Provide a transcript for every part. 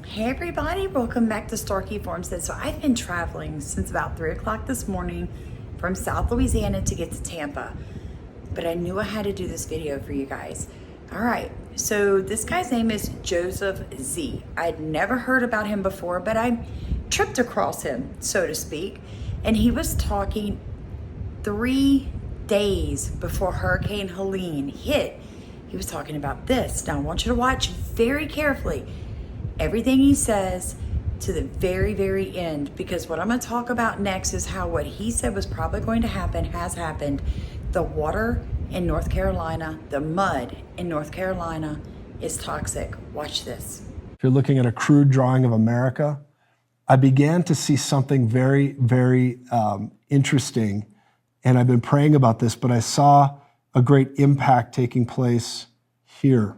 Hey everybody, welcome back to Cedar Key Farmstead. So I've been traveling since about 3 o'clock this morning from South Louisiana to get to Tampa, but I knew I had to do this video for you guys. All right, so this guy's name is Joseph Z. I'd never heard about him before, but I tripped across him, so to speak, and he was talking 3 days before Hurricane Helene hit. He was talking about this. Now I want you to watch very carefully everything he says to the very, very end, because what I'm going to talk about next is how what he said was probably going to happen has happened. The water in North Carolina, the mud in North Carolina is toxic. Watch this. If you're looking at a crude drawing of America, I began to see something very, very interesting, and I've been praying about this, but I saw a great impact taking place here.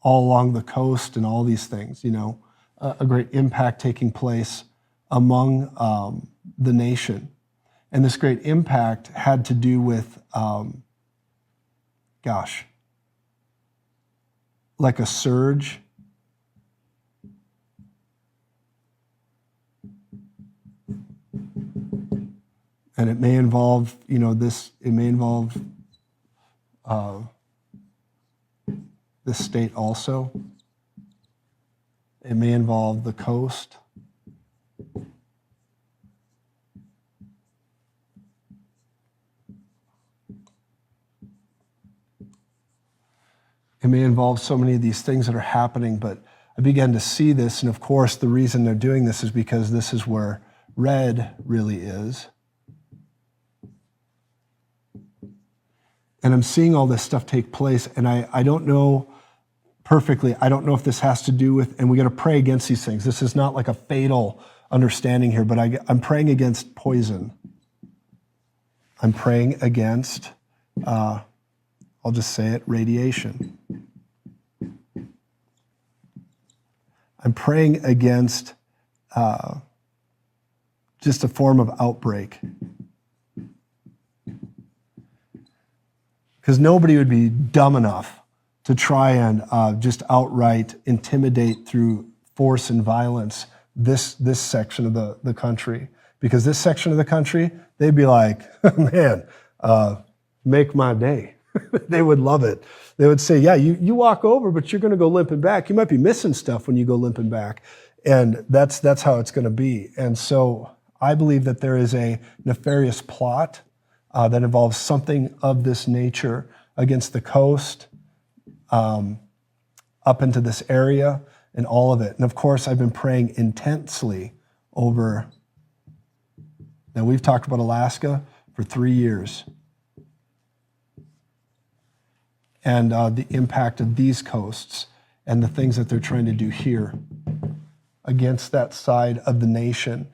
All along the coast and all these things, you know, a great impact taking place among the nation. And this great impact had to do with, like a surge. And it may involve, you know, this state also. It may involve the coast. It may involve so many of these things that are happening, but I began to see this, and of course the reason they're doing this is because this is where red really is. And I'm seeing all this stuff take place, and I don't know perfectly. I don't know if this has to do with, and we got to pray against these things. This is not like a fatal understanding here, but I'm praying against poison. I'm praying against, I'll just say it, radiation. I'm praying against just a form of outbreak. Because nobody would be dumb enough to try and just outright intimidate through force and violence this section of the country. Because this section of the country, they'd be like, man, make my day. They would love it. They would say, yeah, you walk over, but you're going to go limping back. You might be missing stuff when you go limping back. And that's how it's going to be. And so I believe that there is a nefarious plot that involves something of this nature against the coast, up into this area, and all of it. And of course, I've been praying intensely over, now we've talked about Alaska for 3 years, and the impact of these coasts and the things that they're trying to do here against that side of the nation.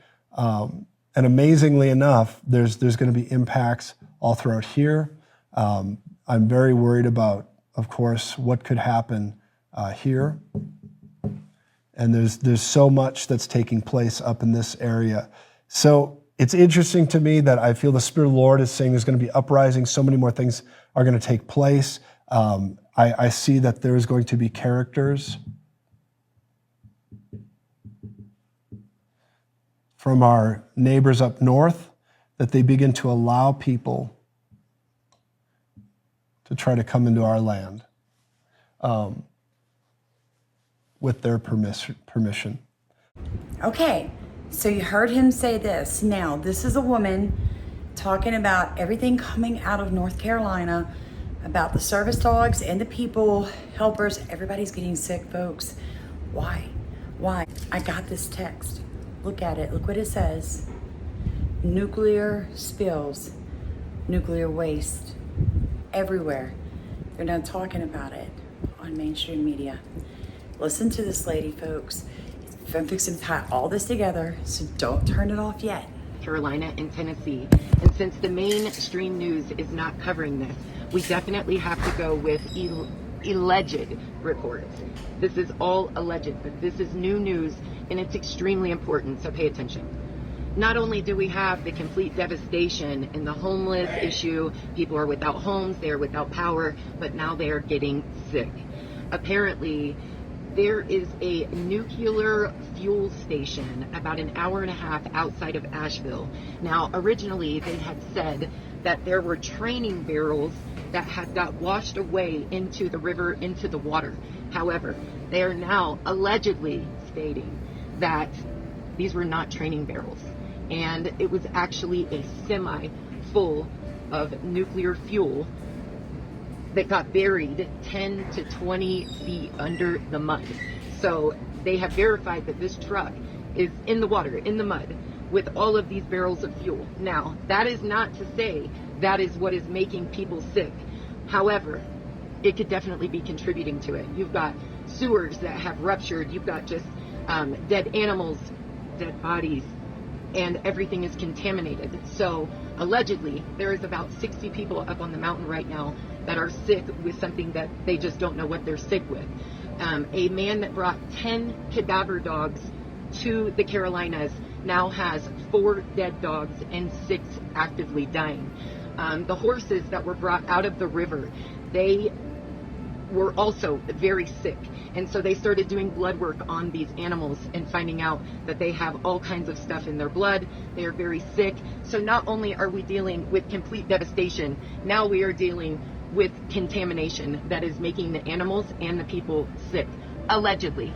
And amazingly enough, there's going to be impacts all throughout here. I'm very worried about, of course, what could happen here. And there's so much that's taking place up in this area. So it's interesting to me that I feel the Spirit of the Lord is saying there's going to be uprising. So many more things are going to take place. I see that there is going to be characters from our neighbors up north, that they begin to allow people to try to come into our land with their permission. Okay, so you heard him say this. Now, this is a woman talking about everything coming out of North Carolina, about the service dogs and the people, helpers. Everybody's getting sick, folks. Why? I got this text. Look at it. Look what it says. Nuclear spills, nuclear waste everywhere. They're not talking about it on mainstream media. Listen to this lady, folks. I'm fixing to tie all this together, so don't turn it off yet. Carolina and Tennessee. And since the mainstream news is not covering this, we definitely have to go with alleged reports. This is all alleged, but this is new news and it's extremely important, so pay attention. Not only do we have the complete devastation in the homeless issue, people are without homes, they are without power, but now they are getting sick. apparently there is a nuclear fuel station about an hour and a half outside of Asheville. Now, originally they had said that there were training barrels that had got washed away into the river, into the water. However, they are now allegedly stating that these were not training barrels, and it was actually a semi full of nuclear fuel that got buried 10 to 20 feet under the mud. So they have verified that this truck is in the water, in the mud, with all of these barrels of fuel. Now, that is not to say that is what is making people sick. However, it could definitely be contributing to it. You've got sewers that have ruptured. You've got just dead animals, dead bodies, and everything is contaminated. So allegedly, there is about 60 people up on the mountain right now that are sick with something that they just don't know what they're sick with. A man that brought 10 cadaver dogs to the Carolinas now has 4 dead dogs and 6 actively dying. The horses that were brought out of the river, they were also very sick. And so they started doing blood work on these animals and finding out that they have all kinds of stuff in their blood. They are very sick. So not only are we dealing with complete devastation, now we are dealing with contamination that is making the animals and the people sick, allegedly.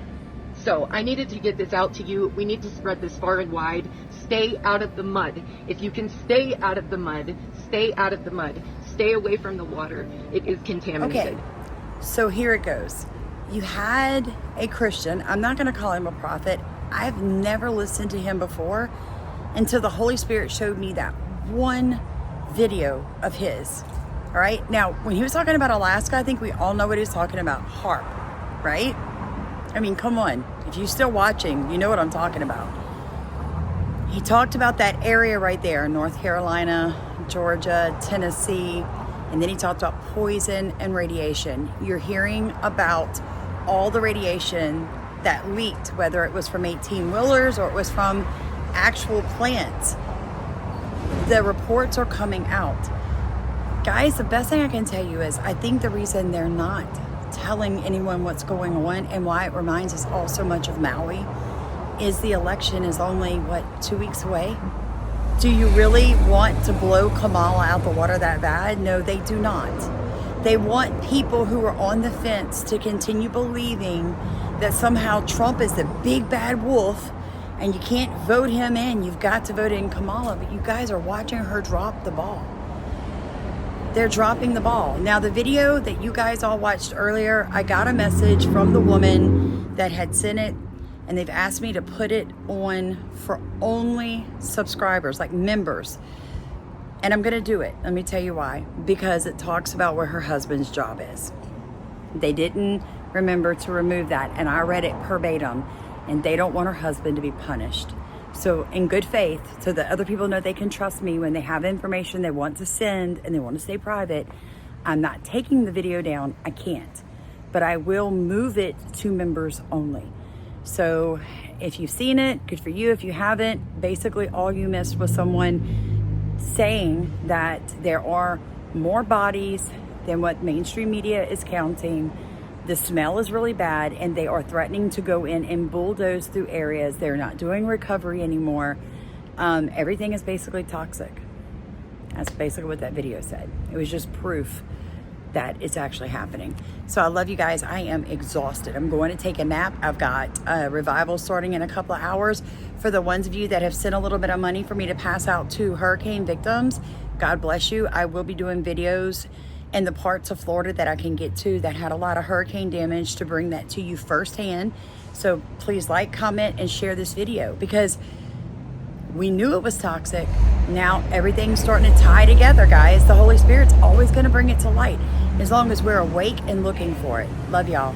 So I needed to get this out to you. We need to spread this far and wide. Stay out of the mud. If you can stay out of the mud, stay out of the mud. Stay away from the water. It is contaminated. Okay, so here it goes. You had a Christian, I'm not going to call him a prophet. I've never listened to him before until the Holy Spirit showed me that one video of his. All right, now when he was talking about Alaska, I think we all know what he was talking about, HARP, right? I mean, come on, if you're still watching, you know what I'm talking about. He talked about that area right there, North Carolina, Georgia, Tennessee, and then he talked about poison and radiation. You're hearing about all the radiation that leaked, whether it was from 18-wheelers or it was from actual plants. The reports are coming out. Guys, the best thing I can tell you is I think the reason they're not telling anyone what's going on and why it reminds us all so much of Maui is the election is only, 2 weeks away? Do you really want to blow Kamala out the water that bad? No, they do not. They want people who are on the fence to continue believing that somehow Trump is the big bad wolf and you can't vote him in. You've got to vote in Kamala, but you guys are watching her drop the ball. They're dropping the ball. Now, the video that you guys all watched earlier, I got a message from the woman that had sent it, and they've asked me to put it on for only subscribers, like members. And I'm gonna do it. Let me tell you why. Because it talks about where her husband's job is. They didn't remember to remove that, and I read it verbatim, and they don't want her husband to be punished. So in good faith, so that other people know they can trust me when they have information they want to send and they want to stay private, I'm not taking the video down. I can't. But I will move it to members only. So if you've seen it, good for you. If you haven't, basically all you missed was someone saying that there are more bodies than what mainstream media is counting. The smell is really bad, and they are threatening to go in and bulldoze through areas. They're not doing recovery anymore. Everything is basically toxic. That's basically what that video said. It was just proof that it's actually happening. So I love you guys. I am exhausted. I'm going to take a nap. I've got a revival starting in a couple of hours. For the ones of you that have sent a little bit of money for me to pass out to hurricane victims, God bless you. I will be doing videos in the parts of Florida that I can get to that had a lot of hurricane damage to bring that to you firsthand. So please like, comment, and share this video, because we knew it was toxic. Now everything's starting to tie together, guys. The Holy Spirit's always going to bring it to light as long as we're awake and looking for it. Love y'all.